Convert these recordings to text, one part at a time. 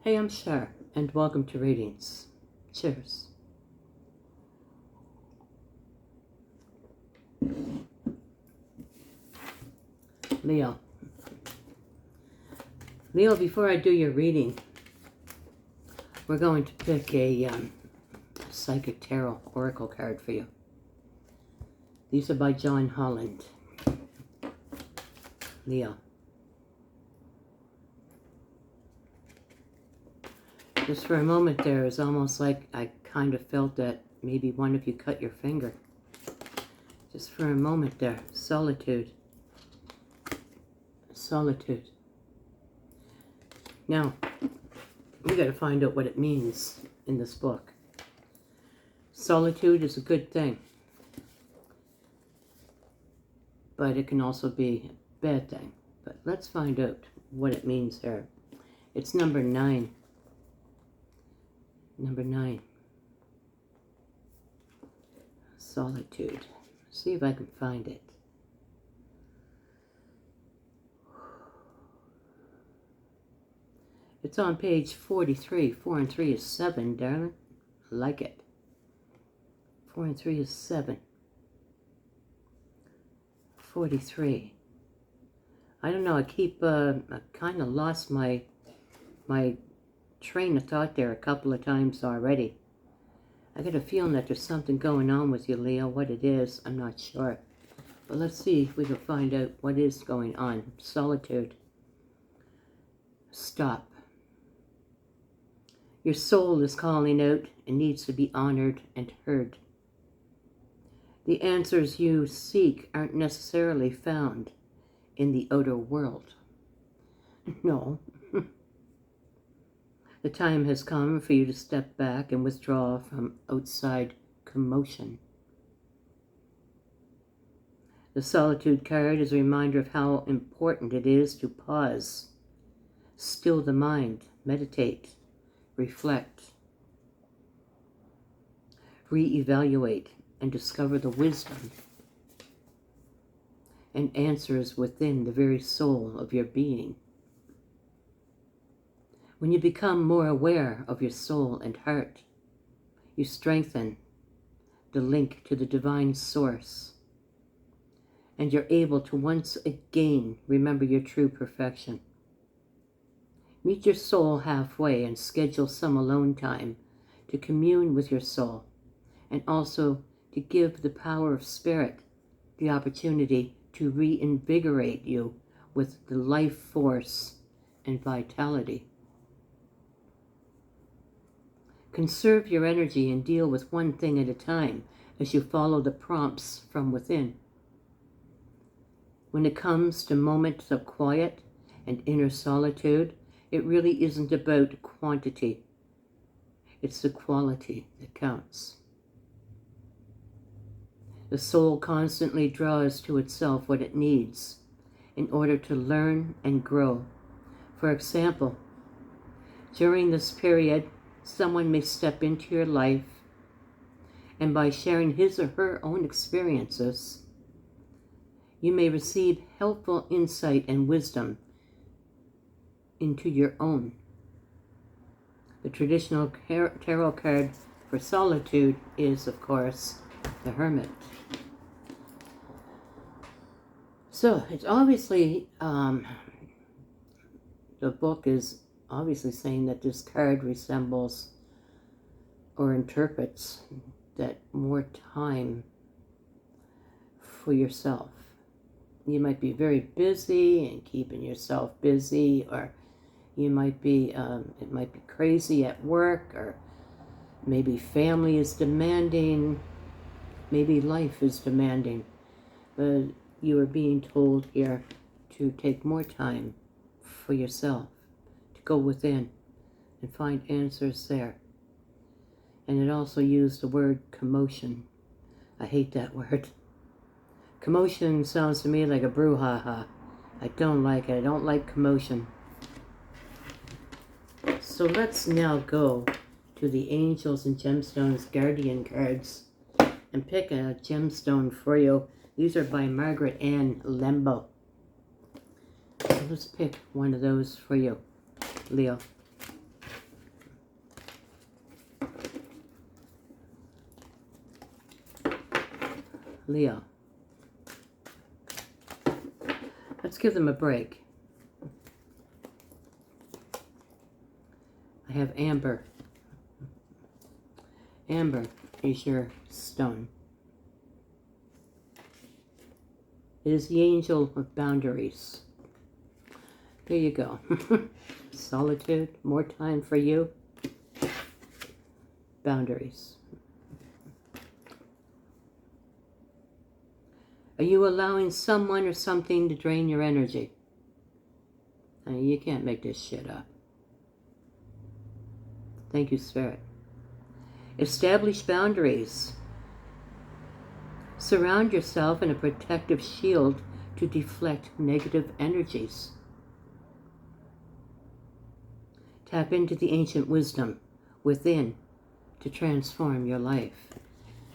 Hey, I'm Cher, and welcome to Readings. Cheers. Leo. Leo, before I do your reading, we're going to pick a Psychic Tarot Oracle card for you. These are by John Holland. Leo. Just for a moment there, it's almost like I kind of felt that maybe one of you cut your finger. Just for a moment there. Solitude. Solitude. Now, we got to find out what it means in this book. Solitude is a good thing, but it can also be a bad thing. But let's find out what it means here. It's number 9. Number 9. Solitude. See if I can find it. It's on page 43. 4 and 3 is 7, darling. I like it. 4 and 3 is 7. 43. I don't know, I kind of lost my train of thought there a couple of times already. I got a feeling that there's something going on with you, Leo. What it is, I'm not sure. But let's see if we can find out what is going on. Solitude. Stop. Your soul is calling out and needs to be honored and heard. The answers you seek aren't necessarily found in the outer world. No. The time has come for you to step back and withdraw from outside commotion. The Solitude card is a reminder of how important it is to pause, still the mind, meditate, reflect, reevaluate, and discover the wisdom and answers within the very soul of your being. When you become more aware of your soul and heart, you strengthen the link to the divine source, and you're able to once again remember your true perfection. Meet your soul halfway and schedule some alone time to commune with your soul, and also to give the power of spirit the opportunity to reinvigorate you with the life force and vitality. Conserve your energy and deal with one thing at a time as you follow the prompts from within. When it comes to moments of quiet and inner solitude, it really isn't about quantity. It's the quality that counts. The soul constantly draws to itself what it needs in order to learn and grow. For example, during this period, someone may step into your life, and by sharing his or her own experiences, you may receive helpful insight and wisdom into your own. The traditional tarot card for solitude is, of course, the Hermit. So it's obviously, the book is obviously saying that this card resembles or interprets that more time for yourself. You might be very busy and keeping yourself busy, or you might be, it might be crazy at work, or maybe family is demanding, maybe life is demanding, but you are being told here to take more time for yourself, to go within and find answers there. And it also used the word commotion. I hate that word. Commotion sounds to me like a brouhaha. I don't like it. I don't like commotion. So let's now go to the Angels and Gemstones Guardian cards and pick a gemstone for you. These are by Margaret Ann Lembo. So let's pick one of those for you, Leo. Leo. Let's give them a break. I have Amber. Amber is your stone. It is the angel of boundaries. There you go. Solitude, more time for you. Boundaries. Are you allowing someone or something to drain your energy? I mean, you can't make this shit up. Thank you, Spirit. Establish boundaries. Surround yourself in a protective shield to deflect negative energies. Tap into the ancient wisdom within to transform your life.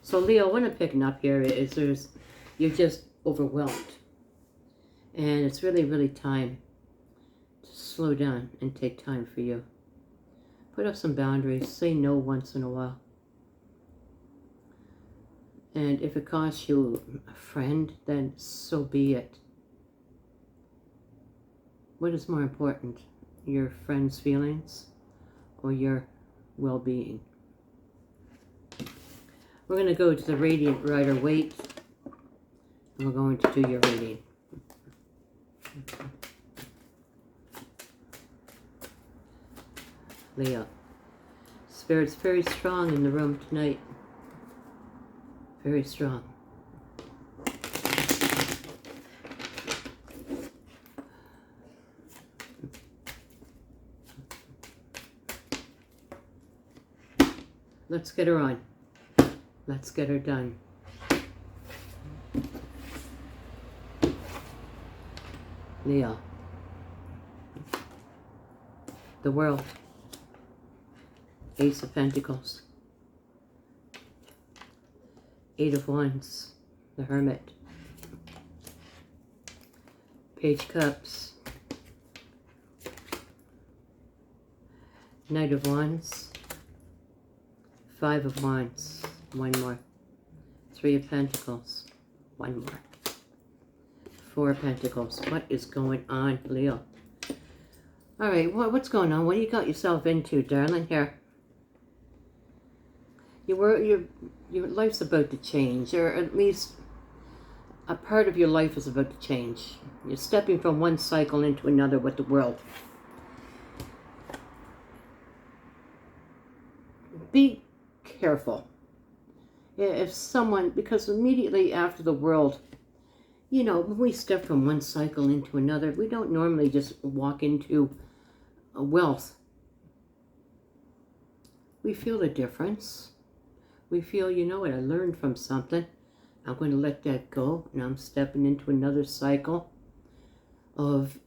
So Leo, what I'm picking up here is you're just overwhelmed. And it's really, really time to slow down and take time for you. Put up some boundaries. Say no once in a while. And if it costs you a friend, then so be it. What is more important? Your friend's feelings or your well-being? We're going to go to the Radiant Rider Waite. And we're going to do your reading. Leo. Spirit's very strong in the room tonight. Very strong. Let's get her on. Let's get her done. Leo. The World. Ace of Pentacles. Eight of Wands. The Hermit. Page Cups. Knight of Wands. Five of Wands. One more. Three of Pentacles. One more. Four of Pentacles. What is going on, Leo? All right, what's going on? What do you got yourself into, darling? Here. Your life's about to change, or at least a part of your life is about to change. You're stepping from one cycle into another with the World. Be careful. If someone, because immediately after the World, you know, when we step from one cycle into another, we don't normally just walk into wealth. We feel the difference. We feel, you know what, I learned from something. I'm going to let that go. Now I'm stepping into another cycle of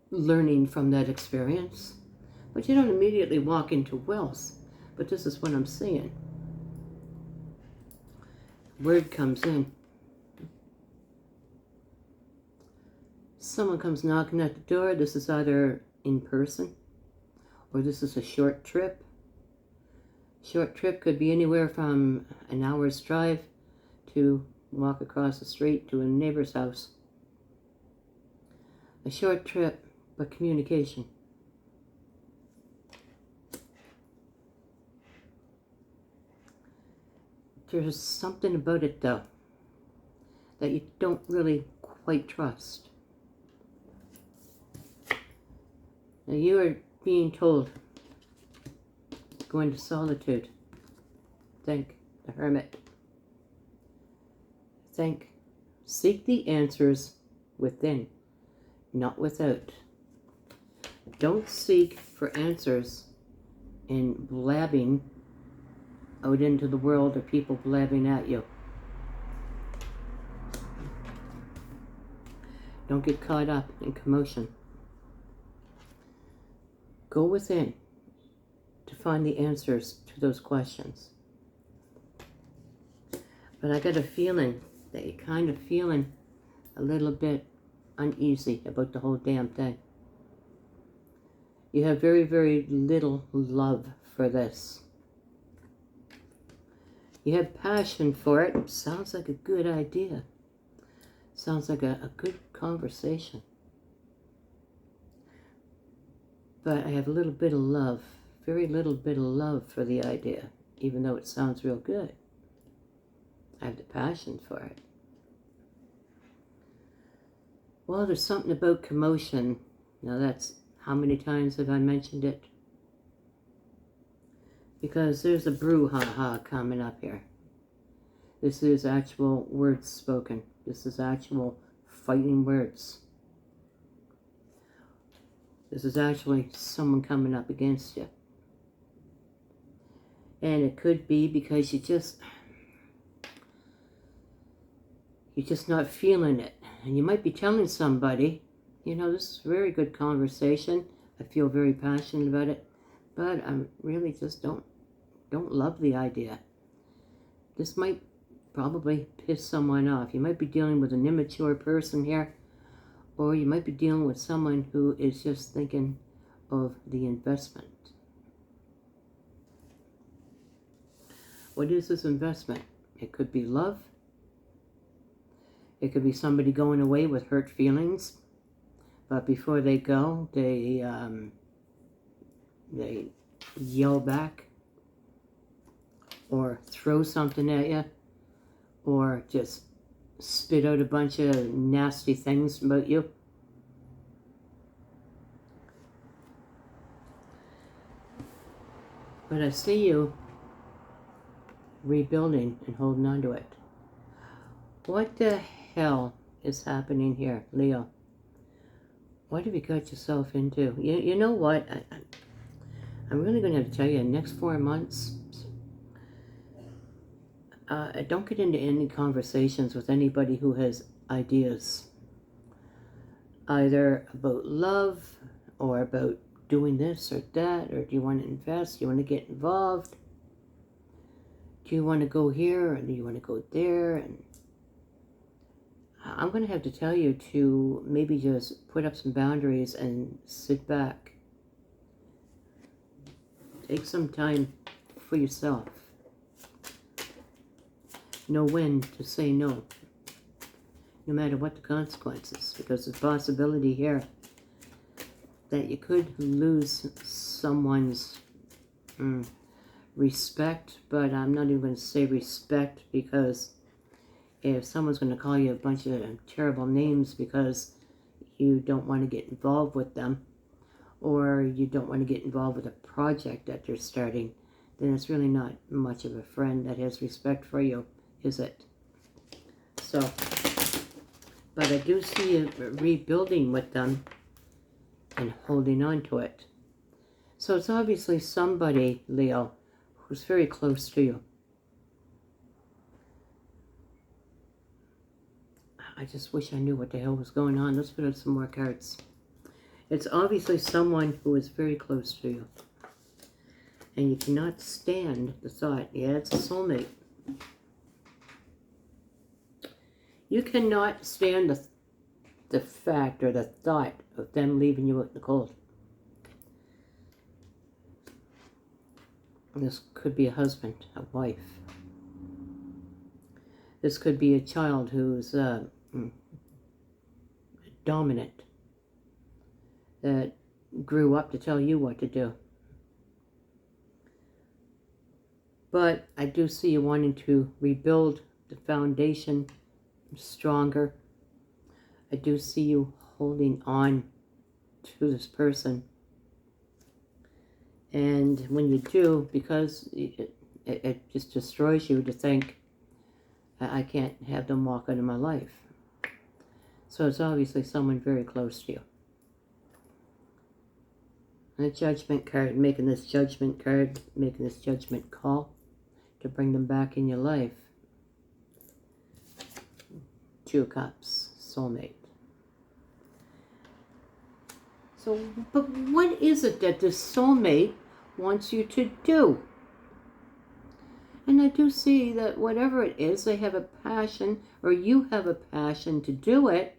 learning from that experience. But you don't immediately walk into wealth. But this is what I'm seeing. Word comes in. Someone comes knocking at the door. This is either in person or this is a short trip. Short trip could be anywhere from an hour's drive to walk across the street to a neighbor's house. A short trip, but communication. There's something about it, though, that you don't really quite trust. Now you are being told, go into solitude. Think, the Hermit. Think, seek the answers within, not without. Don't seek for answers in blabbing out into the world or people blabbing at you. Don't get caught up in commotion. Go within to find the answers to those questions. But I got a feeling that you're kind of feeling a little bit uneasy about the whole damn thing. You have very, very little love for this. You have passion for it. Sounds like a good idea. Sounds like a good conversation. But I have a little bit of love, very little bit of love for the idea, even though it sounds real good. I have the passion for it. Well, there's something about commotion. Now that's, how many times have I mentioned it? Because there's a brouhaha coming up here. This is actual words spoken. This is actual fighting words. This is actually someone coming up against you. And it could be because you're just not feeling it. And you might be telling somebody, you know, this is a very good conversation. I feel very passionate about it. But I really just don't love the idea. This might probably piss someone off. You might be dealing with an immature person here. Or you might be dealing with someone who is just thinking of the investment. What is this investment? It could be love. It could be somebody going away with hurt feelings. But before they go, they yell back. Or throw something at you. Or just spit out a bunch of nasty things about you. But I see you rebuilding and holding on to it. What the hell is happening here, Leo? What have you got yourself into? You know what? I'm really going to have to tell you, the next 4 months, don't get into any conversations with anybody who has ideas, either about love or about doing this or that, or do you want to invest, do you want to get involved, do you want to go here, or do you want to go there? And I'm going to have to tell you to maybe just put up some boundaries and sit back. Take some time for yourself. Know when to say no, no matter what the consequences, because there's a possibility here that you could lose someone's respect, but I'm not even going to say respect, because if someone's going to call you a bunch of terrible names because you don't want to get involved with them, or you don't want to get involved with a project that they're starting, then it's really not much of a friend that has respect for you. Is it? So, but I do see you rebuilding with them and holding on to it. So it's obviously somebody, Leo, who's very close to you. I just wish I knew what the hell was going on. Let's put out some more cards. It's obviously someone who is very close to you. And you cannot stand the thought, yeah, it's a soulmate. You cannot stand the fact or the thought of them leaving you out in the cold. This could be a husband, a wife. This could be a child who's dominant, that grew up to tell you what to do. But I do see you wanting to rebuild the foundation stronger. I do see you holding on to this person. And when you do, because it just destroys you to think, I can't have them walk out of my life. So it's obviously someone very close to you. And a judgment card, making this judgment call to bring them back in your life. 2 of Cups, soulmate. So, but what is it that this soulmate wants you to do? And I do see that whatever it is, they have a passion, or you have a passion to do it,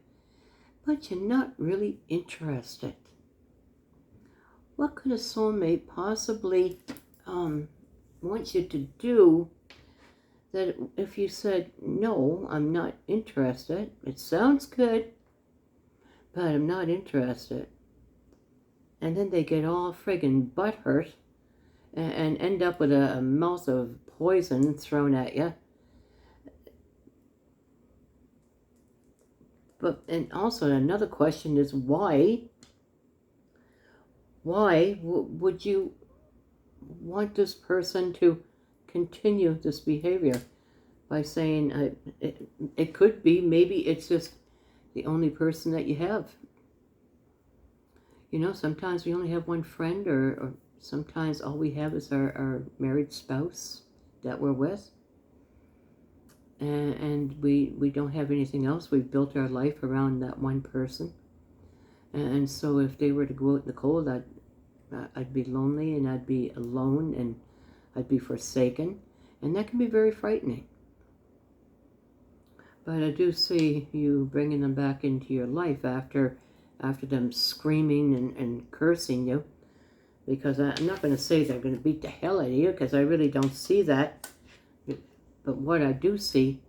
but you're not really interested. What could a soulmate possibly want you to do that if you said, no, I'm not interested, it sounds good, but I'm not interested, and then they get all friggin' butthurt and end up with a mouth of poison thrown at you. But, and also another question is, why would you want this person to continue this behavior by saying, it could be, maybe it's just the only person that you have. You know, sometimes we only have one friend, or sometimes all we have is our married spouse that we're with. And we don't have anything else. We've built our life around that one person. And so if they were to go out in the cold, I'd be lonely, and I'd be alone, and I'd be forsaken. And that can be very frightening. But I do see you bringing them back into your life after them screaming and cursing you. Because I'm not going to say they're going to beat the hell out of you, because I really don't see that. But what I do see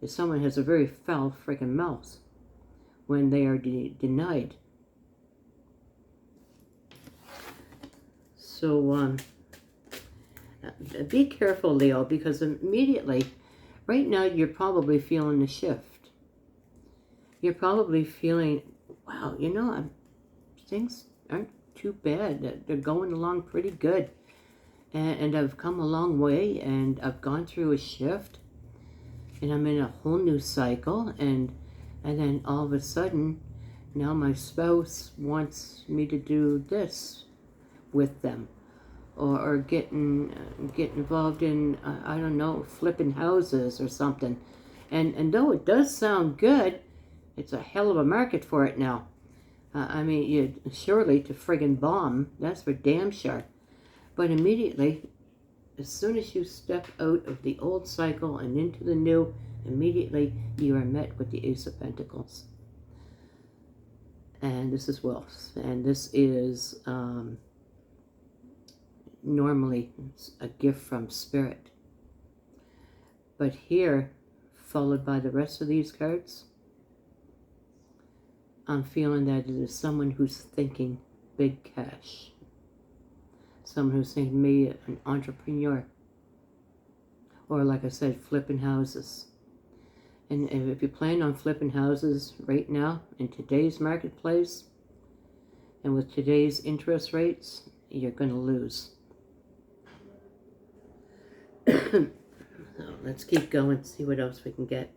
is someone has a very foul freaking mouth when they are denied. So be careful, Leo, because immediately, right now, you're probably feeling the shift. You're probably feeling, wow, you know, things aren't too bad. They're going along pretty good. And I've come a long way, and I've gone through a shift, and I'm in a whole new cycle, and then all of a sudden, now my spouse wants me to do this with them, or get involved in, I don't know, flipping houses or something. And though it does sound good, it's a hell of a market for it now. I mean, you'd surely to friggin' bomb, that's for damn sure. But immediately, as soon as you step out of the old cycle and into the new, immediately you are met with the Ace of Pentacles. And this is wealth. And this is normally a gift from Spirit. But here, followed by the rest of these cards, I'm feeling that it is someone who's thinking big cash. Someone who's thinking maybe an entrepreneur. Or like I said, flipping houses. And if you plan on flipping houses right now in today's marketplace, and with today's interest rates, you're going to lose. So let's keep going, see what else we can get.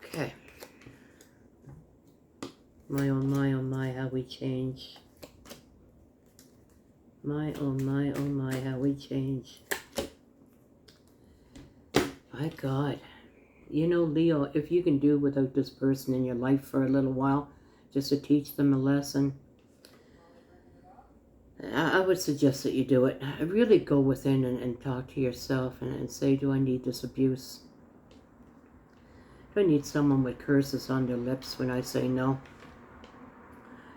Okay. My, oh my, how we change. My, oh my, how we change. My God. You know, Leo, if you can do without this person in your life for a little while, just to teach them a lesson, I would suggest that you do it. Really go within and talk to yourself and say, do I need this abuse? Do I need someone with curses on their lips when I say no?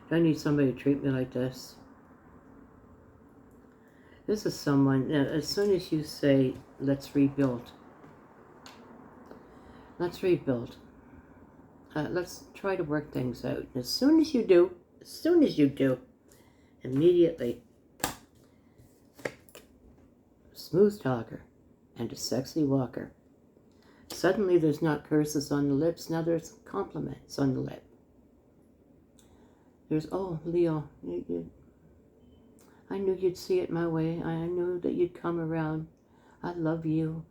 Do I need somebody to treat me like this? This is someone, as soon as you say, let's rebuild. Let's rebuild. Let's try to work things out. And as soon as you do, immediately, smooth talker and a sexy walker. Suddenly there's not curses on the lips, now there's compliments on the lip. There's, oh, Leo, I knew you'd see it my way. I knew that you'd come around. I love you.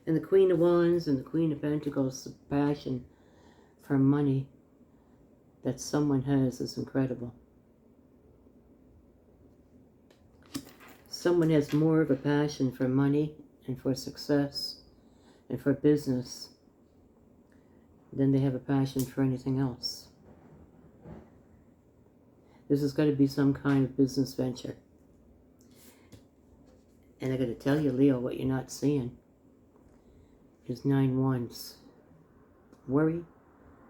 And the Queen of Wands and the Queen of Pentacles, the passion for money that someone has is incredible. Someone has more of a passion for money and for success and for business than they have a passion for anything else. This has got to be some kind of business venture. And I got to tell you, Leo, what you're not seeing is 9 wands. Worry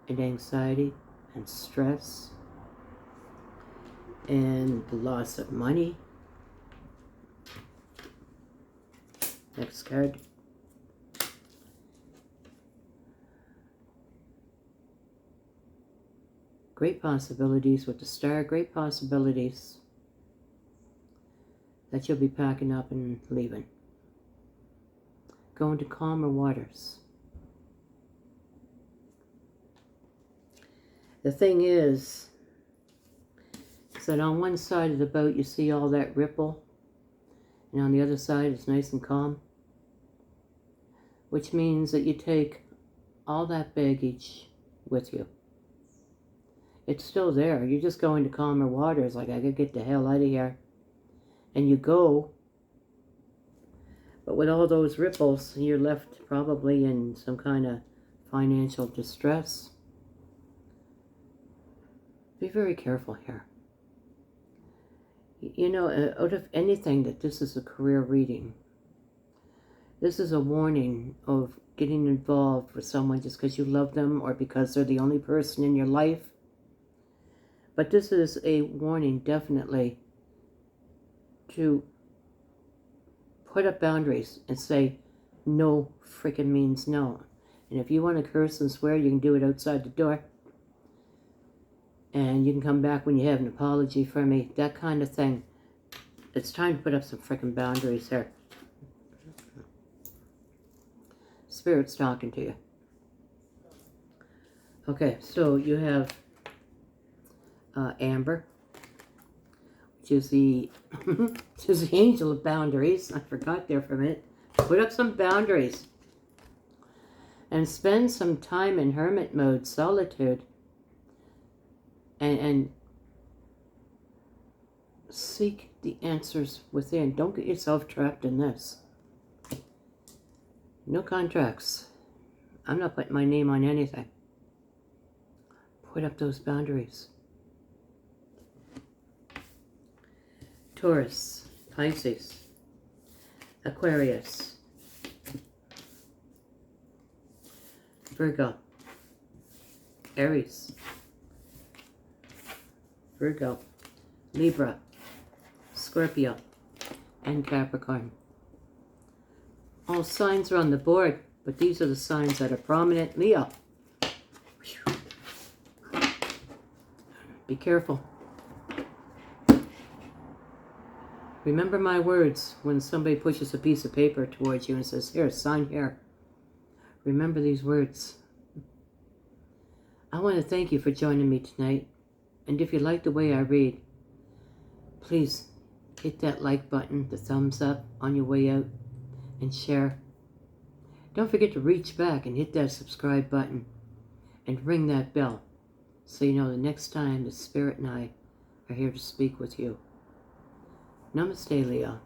and anxiety and stress and the loss of money Next card. Great possibilities with the star. Great possibilities that you'll be packing up and leaving. Going to calmer waters. The thing is that on one side of the boat you see all that ripple, and on the other side it's nice and calm, which means that you take all that baggage with you. It's still there. You're just going to calmer waters, like, I could get the hell out of here. And you go, but with all those ripples, you're left probably in some kind of financial distress. Be very careful here. You know, out of anything that this is a career reading, this is a warning of getting involved with someone just because you love them or because they're the only person in your life. But this is a warning, definitely, to put up boundaries and say no freaking means no. And if you want to curse and swear, you can do it outside the door. And you can come back when you have an apology from me. That kind of thing. It's time to put up some freaking boundaries here. Spirit's talking to you. Okay, so you have Amber, which is the which is the angel of boundaries. I forgot there for a minute. Put up some boundaries and spend some time in hermit mode, solitude, and seek the answers within. Don't get yourself trapped in this. No contracts. I'm not putting my name on anything. Put up those boundaries. Taurus, Pisces, Aquarius, Virgo, Aries, Virgo, Libra, Scorpio, and Capricorn. All signs are on the board, but these are the signs that are prominent. Leo. Be careful. Remember my words when somebody pushes a piece of paper towards you and says, here, sign here. Remember these words. I want to thank you for joining me tonight. And if you like the way I read, please hit that like button, the thumbs up on your way out, and share. Don't forget to reach back and hit that subscribe button and ring that bell so you know the next time the Spirit and I are here to speak with you. Namaste, Leo.